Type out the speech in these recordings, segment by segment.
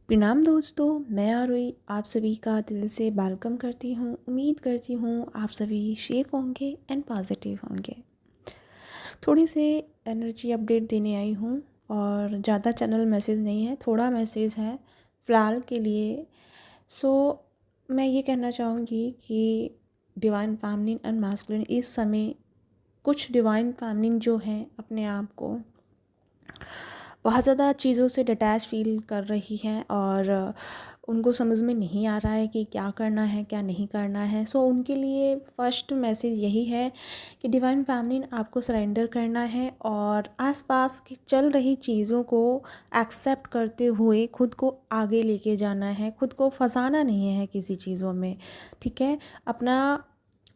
प्रणाम दोस्तों, मैं आरुई आप सभी का दिल से वेलकम करती हूँ। उम्मीद करती हूँ आप सभी सेफ होंगे एंड पॉजिटिव होंगे। थोड़ी से एनर्जी अपडेट देने आई हूँ और ज़्यादा चैनल मैसेज नहीं है, थोड़ा मैसेज है फ़िलहाल के लिए। मैं ये कहना चाहूँगी कि डिवाइन फैमिलीन एंड मैस्कुलिन इस समय कुछ डिवाइन फैमिलीन जो हैं अपने आप को बहुत ज़्यादा चीज़ों से डिटैच फ़ील कर रही हैं और उनको समझ में नहीं आ रहा है कि क्या करना है क्या नहीं करना है। उनके लिए फ़र्स्ट मैसेज यही है कि डिवाइन फैमिलीन आपको सरेंडर करना है और आसपास की चल रही चीज़ों को एक्सेप्ट करते हुए खुद को आगे लेके जाना है। खुद को फंसाना नहीं है किसी चीज़ों में, ठीक है। अपना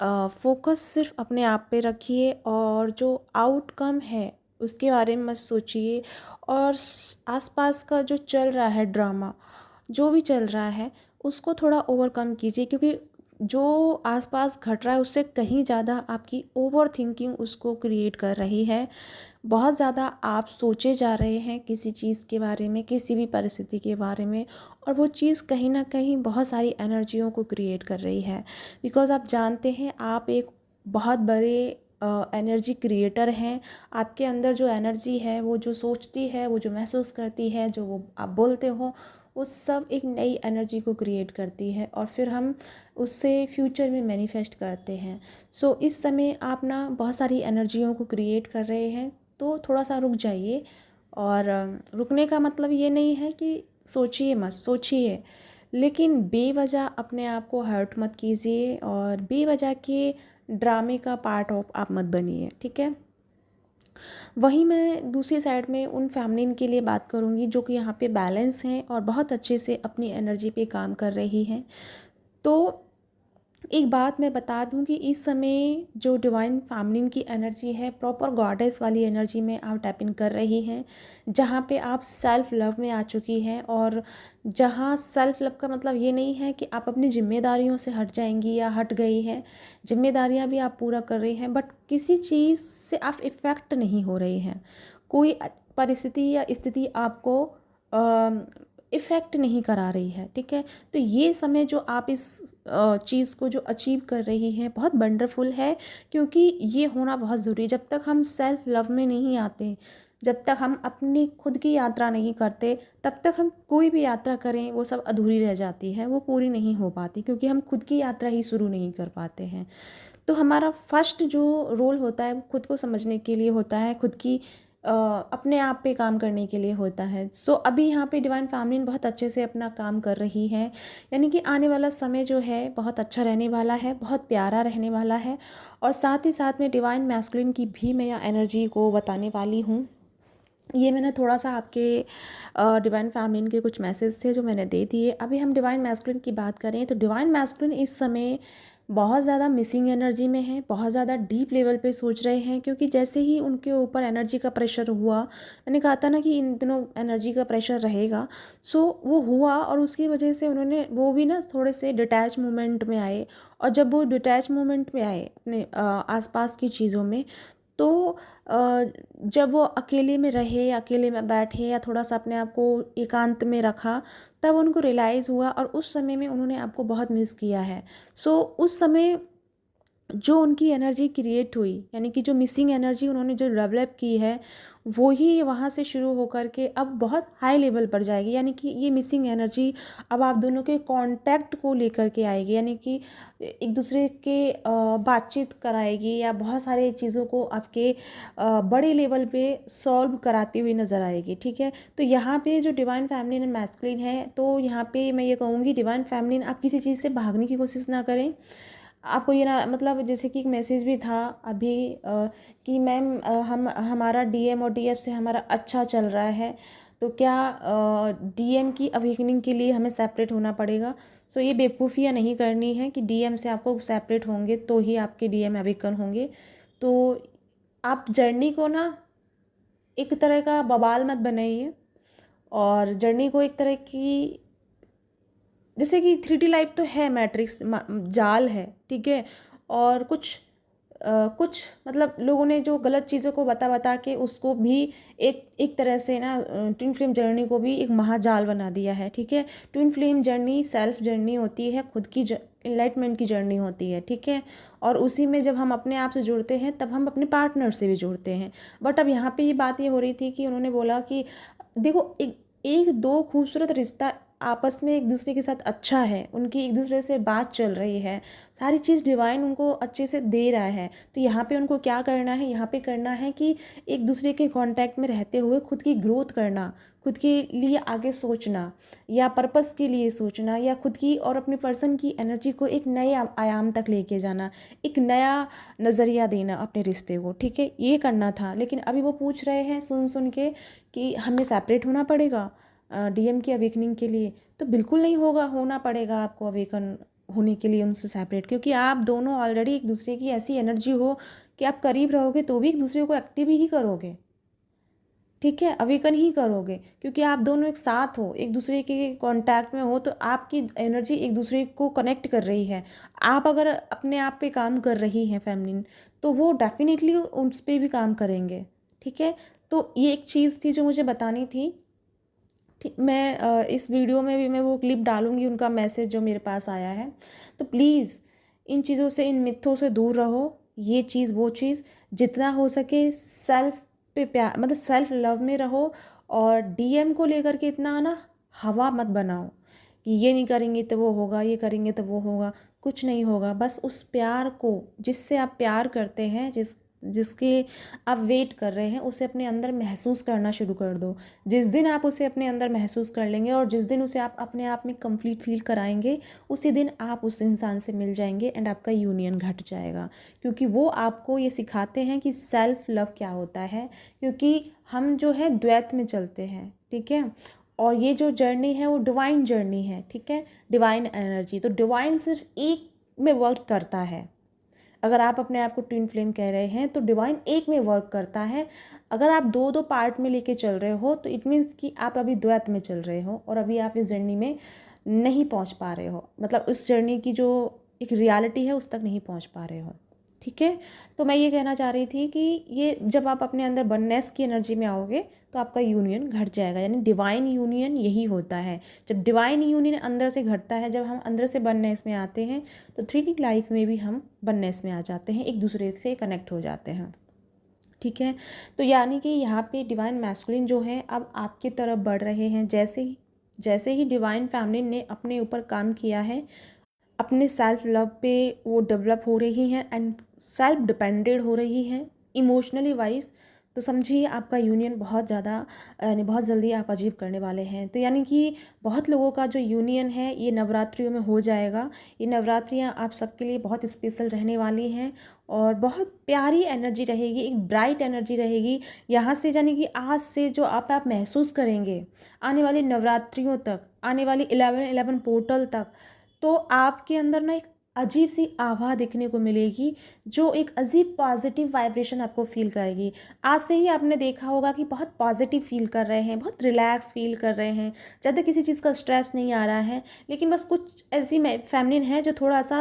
फोकस सिर्फ अपने आप पे रखिए और जो आउटकम है उसके बारे में मत सोचिए। और आसपास का जो चल रहा है ड्रामा, जो भी चल रहा है उसको थोड़ा ओवरकम कीजिए, क्योंकि जो आसपास घट रहा है उससे कहीं ज़्यादा आपकी ओवर थिंकिंग उसको क्रिएट कर रही है। बहुत ज़्यादा आप सोचे जा रहे हैं किसी चीज़ के बारे में, किसी भी परिस्थिति के बारे में, और वो चीज़ कहीं ना कहीं बहुत सारी एनर्जियों को क्रिएट कर रही है। बिकॉज़ आप जानते हैं आप एक बहुत बड़े एनर्जी क्रिएटर हैं। आपके अंदर जो एनर्जी है, वो जो सोचती है, वो जो महसूस करती है, जो वो आप बोलते हो, वो सब एक नई एनर्जी को क्रिएट करती है और फिर हम उससे फ्यूचर में मैनिफेस्ट करते हैं। इस समय आप ना बहुत सारी एनर्जियों को क्रिएट कर रहे हैं, तो थोड़ा सा रुक जाइए। और रुकने का मतलब ये नहीं है कि सोचिए मत, सोचिए, लेकिन बेवजह अपने आप को हर्ट मत कीजिए और बेवजह के ड्रामे का पार्ट ऑफ आप मत बनिए, ठीक है। वहीं मैं दूसरी साइड में उन फैमिलीन के लिए बात करूंगी जो कि यहाँ पे बैलेंस हैं और बहुत अच्छे से अपनी एनर्जी पे काम कर रही हैं। तो एक बात मैं बता दूं कि इस समय जो डिवाइन फैमिलीन की एनर्जी है, प्रॉपर गॉडेस वाली एनर्जी में आप टैप इन कर रही हैं, जहाँ पे आप सेल्फ लव में आ चुकी हैं। और जहाँ सेल्फ लव का मतलब ये नहीं है कि आप अपनी जिम्मेदारियों से हट जाएंगी या हट गई हैं। जिम्मेदारियाँ भी आप पूरा कर रही हैं, बट किसी चीज़ से आप इफ़ेक्ट नहीं हो रही हैं। कोई परिस्थिति या स्थिति आपको इफ़ेक्ट नहीं करा रही है, ठीक है। तो ये समय जो आप इस चीज़ को जो अचीव कर रही हैं बहुत वंडरफुल है, क्योंकि ये होना बहुत ज़रूरी है। जब तक हम सेल्फ लव में नहीं आते, जब तक हम अपनी खुद की यात्रा नहीं करते, तब तक हम कोई भी यात्रा करें वो सब अधूरी रह जाती है, वो पूरी नहीं हो पाती, क्योंकि हम खुद की यात्रा ही शुरू नहीं कर पाते हैं। तो हमारा फर्स्ट जो रोल होता है वो खुद को समझने के लिए होता है, खुद की अपने आप पे काम करने के लिए होता है। अभी यहाँ पे डिवाइन फैमिलीन बहुत अच्छे से अपना काम कर रही है, यानी कि आने वाला समय जो है बहुत अच्छा रहने वाला है, बहुत प्यारा रहने वाला है। और साथ ही साथ में डिवाइन मैस्कुलिन की भी मैं यहाँ एनर्जी को बताने वाली हूँ। ये मैंने थोड़ा सा आपके डिवाइन फैमिलीन के कुछ मैसेज थे जो मैंने दे दिए। अभी हम डिवाइन मैस्कुलिन की बात करें तो डिवाइन मैस्कुलिन इस समय बहुत ज़्यादा मिसिंग एनर्जी में है, बहुत ज़्यादा डीप लेवल पे सोच रहे हैं, क्योंकि जैसे ही उनके ऊपर एनर्जी का प्रेशर हुआ, मैंने कहा था ना कि इन दिनों एनर्जी का प्रेशर रहेगा। वो हुआ और उसकी वजह से उन्होंने वो भी ना थोड़े से डिटैच मोमेंट में आए। और जब वो डिटैच मोमेंट में आए अपने आसपास की चीज़ों में, तो जब वो अकेले में रहे, अकेले में बैठे या थोड़ा सा अपने आप को एकांत में रखा, तब उनको रियलाइज़ हुआ और उस समय में उन्होंने आपको बहुत मिस किया है। उस समय जो उनकी एनर्जी क्रिएट हुई, यानी कि जो मिसिंग एनर्जी उन्होंने जो डेवलप की है, वो ही वहाँ से शुरू होकर के अब बहुत हाई लेवल पर जाएगी। यानी कि ये मिसिंग एनर्जी अब आप दोनों के कांटेक्ट को लेकर के आएगी, यानी कि एक दूसरे के बातचीत कराएगी या बहुत सारे चीज़ों को आपके बड़े लेवल पे सॉल्व कराती हुई नज़र आएगी, ठीक है। तो यहाँ पे जो डिवाइन फैमिलीन एंड मैस्कुलिन है, तो यहाँ पे मैं ये कहूँगी डिवाइन फैमिलीन, आप किसी चीज़ से भागने की कोशिश ना करें। आपको ये ना, मतलब जैसे कि एक मैसेज भी था अभी कि मैम हम हमारा डीएम और डीएफ से हमारा अच्छा चल रहा है, तो क्या डीएम की अवेकनिंग के लिए हमें सेपरेट होना पड़ेगा। ये बेवकूफ़ियाँ नहीं करनी है कि डीएम से आपको सेपरेट होंगे तो ही आपके डीएम अवेकन होंगे। तो आप जर्नी को ना एक तरह का बवाल मत बनाइए, और जर्नी को एक तरह की, जैसे कि 3D लाइफ तो है, मैट्रिक्स जाल है, ठीक है। और कुछ कुछ मतलब लोगों ने जो गलत चीज़ों को बता बता के उसको भी एक तरह से ना ट्विन फ्लेम जर्नी को भी एक महाजाल बना दिया है। ठीक है, twin flame journey self journey होती है, खुद की इनलाइटमेंट की जर्नी होती है। ठीक है, और उसी में जब हम अपने आप से जुड़ते हैं तब हम अपने पार्टनर से भी जुड़ते हैं। बट अब यहाँ पे ये बात ये हो रही थी कि उन्होंने बोला कि देखो एक एक दो खूबसूरत रिश्ता आपस में एक दूसरे के साथ अच्छा है, उनकी एक दूसरे से बात चल रही है, सारी चीज़ डिवाइन उनको अच्छे से दे रहा है। तो यहाँ पे उनको क्या करना है, यहाँ पे करना है कि एक दूसरे के कांटेक्ट में रहते हुए खुद की ग्रोथ करना, खुद के लिए आगे सोचना या पर्पस के लिए सोचना, या खुद की और अपने पर्सन की एनर्जी को एक नए आयाम तक लेके जाना, एक नया नज़रिया देना अपने रिश्ते को। ठीक है, ये करना था। लेकिन अभी वो पूछ रहे हैं सुन सुन के कि हमें सेपरेट होना पड़ेगा डीएम की अवेकनिंग के लिए। तो बिल्कुल नहीं होगा, होना पड़ेगा आपको अवेकन होने के लिए उनसे सेपरेट, क्योंकि आप दोनों ऑलरेडी एक दूसरे की ऐसी एनर्जी हो कि आप करीब रहोगे तो भी एक दूसरे को एक्टिव ही करोगे। ठीक है, अवेकन ही करोगे, क्योंकि आप दोनों एक साथ हो, एक दूसरे के कांटेक्ट में हो, तो आपकी एनर्जी एक दूसरे को कनेक्ट कर रही है। आप अगर अपने आप पे काम कर रही हैं फेमिनिन, तो वो डेफिनेटली उस पर भी काम करेंगे। ठीक है, तो ये एक चीज़ थी जो मुझे बतानी थी। ठीक, मैं इस वीडियो में भी मैं वो क्लिप डालूंगी, उनका मैसेज जो मेरे पास आया है। तो प्लीज़ इन चीज़ों से, इन मिथों से दूर रहो। ये चीज़ वो चीज़, जितना हो सके सेल्फ पे प्यार, मतलब सेल्फ लव में रहो। और डीएम को लेकर के इतना ना हवा मत बनाओ कि ये नहीं करेंगे तो वो होगा, ये करेंगे तो वो होगा। कुछ नहीं होगा। बस उस प्यार को, जिससे आप प्यार करते हैं, जिसके आप वेट कर रहे हैं, उसे अपने अंदर महसूस करना शुरू कर दो। जिस दिन आप उसे अपने अंदर महसूस कर लेंगे और जिस दिन उसे आप अपने आप में कंप्लीट फील कराएंगे, उसी दिन आप उस इंसान से मिल जाएंगे एंड आपका यूनियन घट जाएगा। क्योंकि वो आपको ये सिखाते हैं कि सेल्फ लव क्या होता है। क्योंकि हम जो है द्वैत में चलते हैं। ठीक है, और ये जो जर्नी है वो डिवाइन जर्नी है। ठीक है, डिवाइन एनर्जी, तो डिवाइन सिर्फ एक में वर्क करता है। अगर आप अपने आप को ट्विन फ्लेम कह रहे हैं तो डिवाइन एक में वर्क करता है। अगर आप दो दो पार्ट में लेके चल रहे हो तो इट मीन्स कि आप अभी द्वैत में चल रहे हो और अभी आप इस जर्नी में नहीं पहुंच पा रहे हो, मतलब उस जर्नी की जो एक रियलिटी है उस तक नहीं पहुंच पा रहे हो। ठीक है, तो मैं ये कहना चाह रही थी कि ये जब आप अपने अंदर वननेस की एनर्जी में आओगे तो आपका यूनियन घट जाएगा। यानी डिवाइन यूनियन यही होता है। जब डिवाइन यूनियन अंदर से घटता है, जब हम अंदर से वननेस में आते हैं, तो 3D लाइफ में भी हम वननेस में आ जाते हैं, एक दूसरे से कनेक्ट हो जाते हैं। ठीक है, तो यानी कि यहाँ पे डिवाइन मैस्कुलिन जो है अब आपकी तरफ बढ़ रहे हैं। जैसे ही डिवाइन फैमिलिन ने अपने ऊपर काम किया है, अपने सेल्फ लव पे वो डेवलप हो रही हैं एंड सेल्फ डिपेंडेंट हो रही हैं इमोशनली वाइज, तो समझिए आपका यूनियन बहुत ज़्यादा, यानी बहुत जल्दी आप अचीव करने वाले हैं। तो यानी कि बहुत लोगों का जो यूनियन है ये नवरात्रियों में हो जाएगा। ये नवरात्रियाँ आप सबके लिए बहुत स्पेशल रहने वाली हैं और बहुत प्यारी एनर्जी रहेगी, एक ब्राइट एनर्जी रहेगी यहाँ से। यानी कि आज से जो आप महसूस करेंगे आने वाली नवरात्रियों तक, आने वाली 11/11 पोर्टल तक, तो आपके अंदर ना एक अजीब सी आभा देखने को मिलेगी, जो एक अजीब पॉजिटिव वाइब्रेशन आपको फील कराएगी। आज से ही आपने देखा होगा कि बहुत पॉजिटिव फील कर रहे हैं, बहुत रिलैक्स फील कर रहे हैं, ज़्यादा किसी चीज़ का स्ट्रेस नहीं आ रहा है। लेकिन बस कुछ ऐसी फेमिनिन है जो थोड़ा सा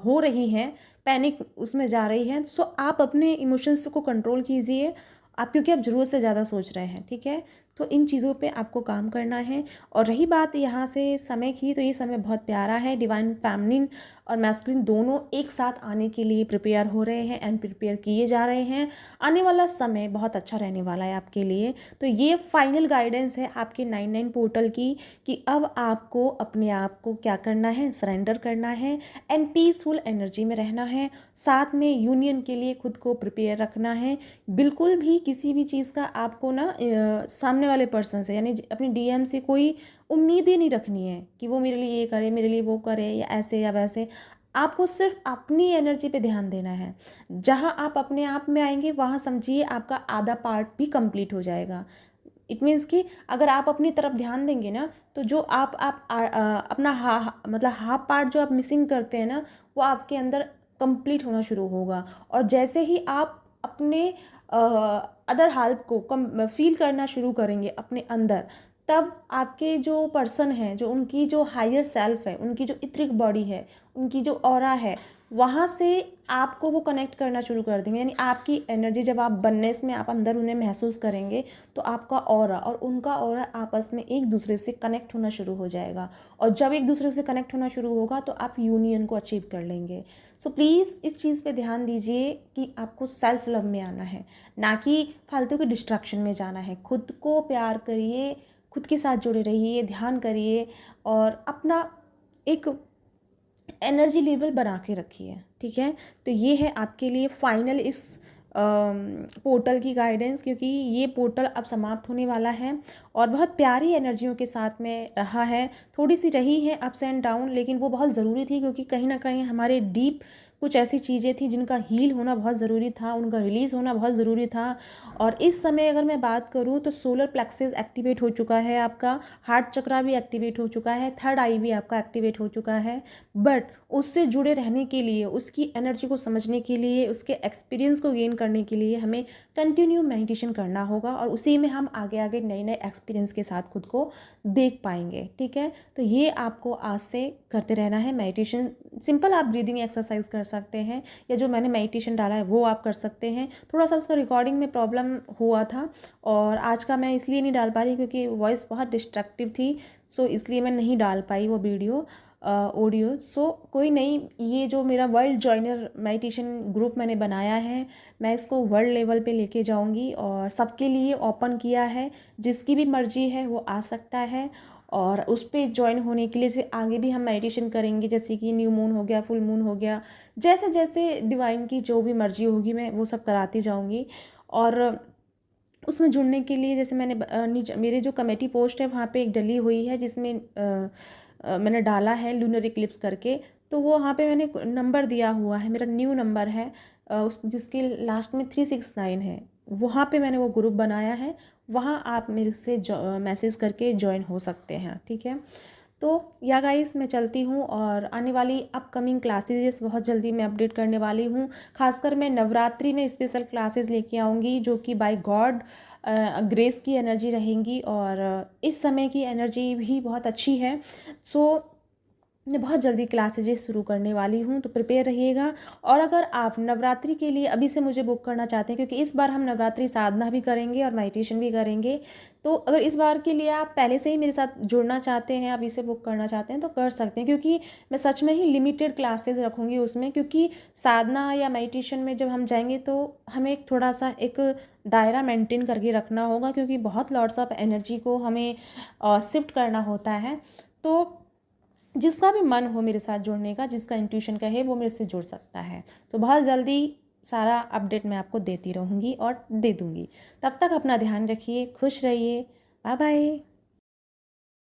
हो रही हैं, पैनिक उसमें जा रही हैं। सो आप अपने इमोशंस को कंट्रोल कीजिए आप, क्योंकि आप ज़रूरत से ज़्यादा सोच रहे हैं। ठीक है, तो इन चीज़ों पे आपको काम करना है। और रही बात यहाँ से समय की, तो ये समय बहुत प्यारा है। डिवाइन फेमिनिन और मैस्कुलिन दोनों एक साथ आने के लिए प्रिपेयर हो रहे हैं एंड प्रिपेयर किए जा रहे हैं। आने वाला समय बहुत अच्छा रहने वाला है आपके लिए। तो ये फाइनल गाइडेंस है आपके 99 पोर्टल की, कि अब आपको अपने आप को क्या करना है, सरेंडर करना है एंड पीसफुल एनर्जी में रहना है। साथ में यूनियन के लिए खुद को प्रिपेयर रखना है। बिल्कुल भी किसी भी चीज़ का आपको ना सामने वाले पर्सन से, यानी अपनी डीएम से कोई उम्मीद ही नहीं रखनी है कि वो मेरे लिए ये करे, मेरे लिए वो करे, या ऐसे या वैसे। आपको सिर्फ अपनी एनर्जी पे ध्यान देना है। जहाँ आप अपने आप में आएंगे वहाँ समझिए आपका आधा पार्ट भी कंप्लीट हो जाएगा। इट मीन्स कि अगर आप अपनी तरफ ध्यान देंगे ना, तो जो अपना मतलब हाफ पार्ट जो आप मिसिंग करते हैं ना, वो आपके अंदर कंप्लीट होना शुरू होगा। और जैसे ही आप अपने अदर हाल्फ को कम फील करना शुरू करेंगे अपने अंदर, तब आपके जो पर्सन हैं, जो उनकी जो हायर सेल्फ है, उनकी जो इथरिक बॉडी है, उनकी जो ऑरा है, वहाँ से आपको वो कनेक्ट करना शुरू कर देंगे। यानी आपकी एनर्जी जब आप वननेस में आप अंदर उन्हें महसूस करेंगे तो आपका ऑरा और उनका ऑरा आपस में एक दूसरे से कनेक्ट होना शुरू हो जाएगा, और जब एक दूसरे से कनेक्ट होना शुरू होगा तो आप यूनियन को अचीव कर लेंगे। सो प्लीज़ इस चीज़ पे ध्यान दीजिए कि आपको सेल्फ लव में आना है, ना कि फालतू के डिस्ट्रैक्शन में जाना है। खुद को प्यार करिए, खुद के साथ जुड़े रहिए, ध्यान करिए और अपना एक एनर्जी लेवल बना के रखिए। ठीक है, तो ये है आपके लिए फाइनल इस पोर्टल की गाइडेंस, क्योंकि ये पोर्टल अब समाप्त होने वाला है और बहुत प्यारी एनर्जियों के साथ में रहा है। थोड़ी सी रही है अप्स एंड डाउन, लेकिन वो बहुत ज़रूरी थी, क्योंकि कहीं ना कहीं हमारे डीप कुछ ऐसी चीज़ें थी जिनका हील होना बहुत ज़रूरी था, उनका रिलीज़ होना बहुत ज़रूरी था। और इस समय अगर मैं बात करूँ तो सोलर प्लेक्सस एक्टिवेट हो चुका है, आपका हार्ट चक्रा भी एक्टिवेट हो चुका है, थर्ड आई भी आपका एक्टिवेट हो चुका है। बट उससे जुड़े रहने के लिए, उसकी एनर्जी को समझने के लिए, उसके एक्सपीरियंस को गेन करने के लिए हमें कंटिन्यू मेडिटेशन करना होगा, और उसी में हम आगे आगे नए नए एक्सपीरियंस के साथ खुद को देख पाएंगे। ठीक है, तो ये आपको आज से करते रहना है मेडिटेशन। सिंपल आप ब्रीदिंग एक्सरसाइज कर सकते हैं, या जो मैंने मेडिटेशन डाला है वो आप कर सकते हैं। थोड़ा सा उसका रिकॉर्डिंग में प्रॉब्लम हुआ था, और आज का मैं इसलिए नहीं डाल पा रही क्योंकि वॉइस बहुत डिस्ट्रैक्टिव थी, सो इसलिए मैं नहीं डाल पाई वो वीडियो ऑडियो। सो कोई नहीं, ये जो मेरा वर्ल्ड जॉइनर मेडिटेशन ग्रुप मैंने बनाया है, मैं इसको वर्ल्ड लेवल पे लेके जाऊंगी और सबके लिए ओपन किया है। जिसकी भी मर्जी है वो आ सकता है, और उस पर ज्वाइन होने के लिए से आगे भी हम मेडिटेशन करेंगे, जैसे कि न्यू मून हो गया, फुल मून हो गया, जैसे जैसे डिवाइन की जो भी मर्जी होगी मैं वो सब कराती जाऊँगी। और उसमें जुड़ने के लिए जैसे मैंने मेरे जो कमेटी पोस्ट है वहाँ पे एक डली हुई है, जिसमें मैंने डाला है लूनर इक्लिप्स करके, तो वो वहाँ पे मैंने नंबर दिया हुआ है, मेरा न्यू नंबर है उस जिसके लास्ट में 369 है। वहाँ पे मैंने वो ग्रुप बनाया है, वहाँ आप मेरे से मैसेज करके ज्वाइन हो सकते हैं। ठीक है, तो या गाइस मैं चलती हूँ, और आने वाली अपकमिंग क्लासेस बहुत जल्दी मैं अपडेट करने वाली हूँ। खासकर मैं नवरात्रि में स्पेशल क्लासेस लेके आऊँगी, जो कि बाय गॉड ग्रेस की एनर्जी रहेंगी, और इस समय की एनर्जी भी बहुत अच्छी है। सो मैं बहुत जल्दी क्लासेजेस शुरू करने वाली हूँ, तो प्रिपेयर रहिएगा। और अगर आप नवरात्रि के लिए अभी से मुझे बुक करना चाहते हैं, क्योंकि इस बार हम नवरात्रि साधना भी करेंगे और मेडिटेशन भी करेंगे, तो अगर इस बार के लिए आप पहले से ही मेरे साथ जुड़ना चाहते हैं, अभी से बुक करना चाहते हैं तो कर सकते हैं, क्योंकि मैं सच में ही लिमिटेड क्लासेस रखूँगी उसमें। क्योंकि साधना या मेडिटेशन में जब हम जाएंगे तो हमें थोड़ा सा एक दायरा मेंटेन करके रखना होगा, क्योंकि बहुत लॉट्स ऑफ एनर्जी को हमें शिफ्ट करना होता है। तो जिसका भी मन हो मेरे साथ जुड़ने का, जिसका इंट्यूशन का है, वो मेरे से जुड़ सकता है। तो बहुत जल्दी सारा अपडेट मैं आपको देती रहूँगी और दे दूँगी। तब तक अपना ध्यान रखिए, खुश रहिए, बाय बाय।